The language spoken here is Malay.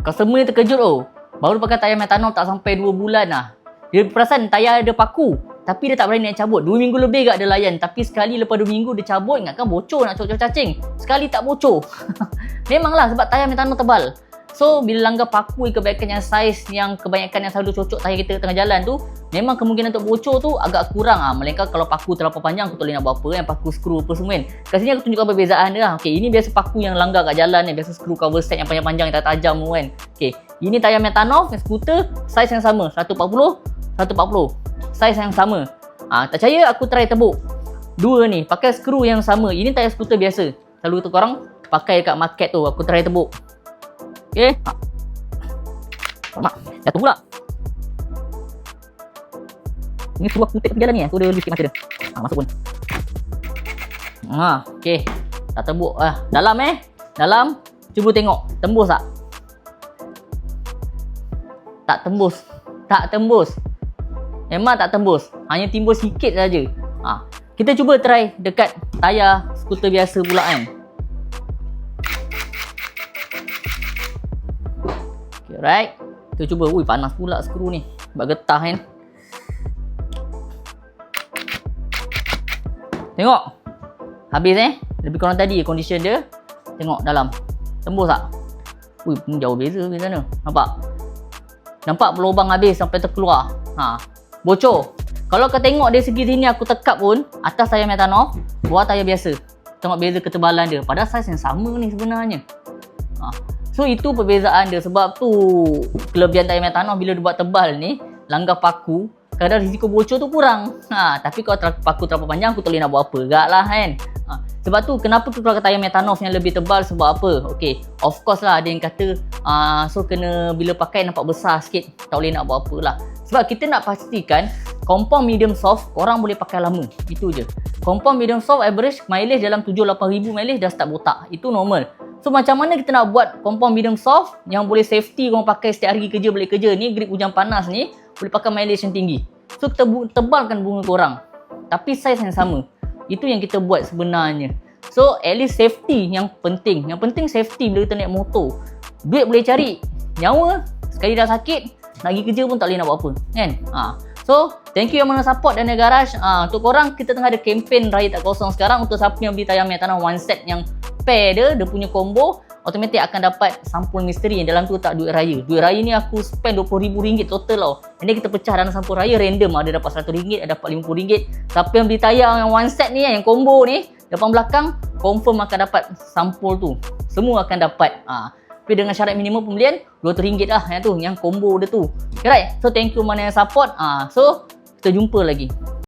Customer ni terkejut baru pakai tayar metanol tak sampai 2 bulan lah. Dia perasan tayar ada paku, tapi dia tak berani nak cabut. 2 minggu lebih kat dia layan, tapi sekali lepas 2 minggu dia cabut, ingatkan bocor nak cocok cacing. Sekali tak bocor. Memanglah sebab tayar metanol tebal. So bila langgar paku kebaikan yang saiz yang kebanyakan yang selalu cocok tayar kita tengah jalan tu, memang kemungkinan untuk bocor tu agak kurang melainkan kalau paku terlalu panjang aku tak boleh nak buat apa kan, paku skru apa semua kan. Kat sini aku tunjukkan perbezaan dia lah. Okey, ini biasa paku yang langgar kat jalan ni, biasa skru cover set yang panjang-panjang yang tajam tu kan. Okey, ini tayar metanol yang skuter saiz yang sama 140 saiz yang sama. Tak percaya aku try tebuk. Dua ni pakai skru yang sama. Ini tayar skuter biasa. Selalu tu korang pakai dekat market tu, aku try tebuk. Okey. Mak, jatuh pula. Ini suruh aku pergi jalan ni. Aku ada sikit masa dia. Masuk pun. Okey. Tak tebuk. Dalam Dalam. Cuba tengok. Tembus tak? Tak tembus. Tak tembus. Memang tak tembus. Hanya timbul sikit saja. Kita cuba try dekat tayar skuter biasa pula kan. Okay, right. Kita cuba. Ui, panas pula skru ni. Sebab getah kan. Tengok. Habis lebih kurang tadi condition dia. Tengok dalam. Tembus tak? Ui, jauh beza di sana. Nampak pelubang habis sampai terkeluar. Bocor. Kalau kau tengok dari segi sini aku tekap pun atas tayar metanol, bawah tayar biasa. Tengok beza ketebalan dia. Padahal saiz yang sama ni sebenarnya. So itu perbezaan dia. Sebab tu kelebihan tayar metanol bila dia buat tebal ni, langgar paku, kadar risiko bocor tu kurang. Tapi kalau paku terlalu panjang aku tak boleh nak buat apa gak lah kan. Sebab tu kenapa kita pakai tayar metanol yang lebih tebal sebab apa? Okey, of course lah ada yang kata so kena bila pakai nampak besar sikit, tak boleh nak buat apa lah. Sebab kita nak pastikan compound medium soft korang boleh pakai lama. Itu je. Compound medium soft average mileage dalam 7-8 ribu mileage dah start botak. Itu normal. So macam mana kita nak buat compound medium soft yang boleh safety korang pakai setiap hari kerja balik kerja ni, grip hujan panas ni, boleh pakai mileage yang tinggi. So kita tebalkan bunga korang. Tapi saiz yang sama. Itu yang kita buat sebenarnya. So at least safety yang penting. Yang penting safety bila kita naik motor. Duit boleh cari. Nyawa sekali dah sakit, nak pergi kerja pun tak boleh nak buat apa kan. So thank you yang mana support Daniel Garage. Untuk korang kita tengah ada kempen Raya Tak Kosong sekarang. Untuk siapa yang beli tayar metanol one set yang pair dia punya combo, automatik akan dapat sampul misteri yang dalam tu tak duit raya. Duit raya ni aku spend RM20,000 total tau. Ini kita pecah dalam sampul raya random. Ada dapat RM100, ada dapat RM50. Siapa yang beli tayar yang one set ni, yang combo ni, depan belakang confirm akan dapat sampul tu. Semua akan dapat. Tapi dengan syarat minimum pembelian RM200 lah yang tu, yang combo dia tu. Okay, right. So thank you mana yang support. So kita jumpa lagi.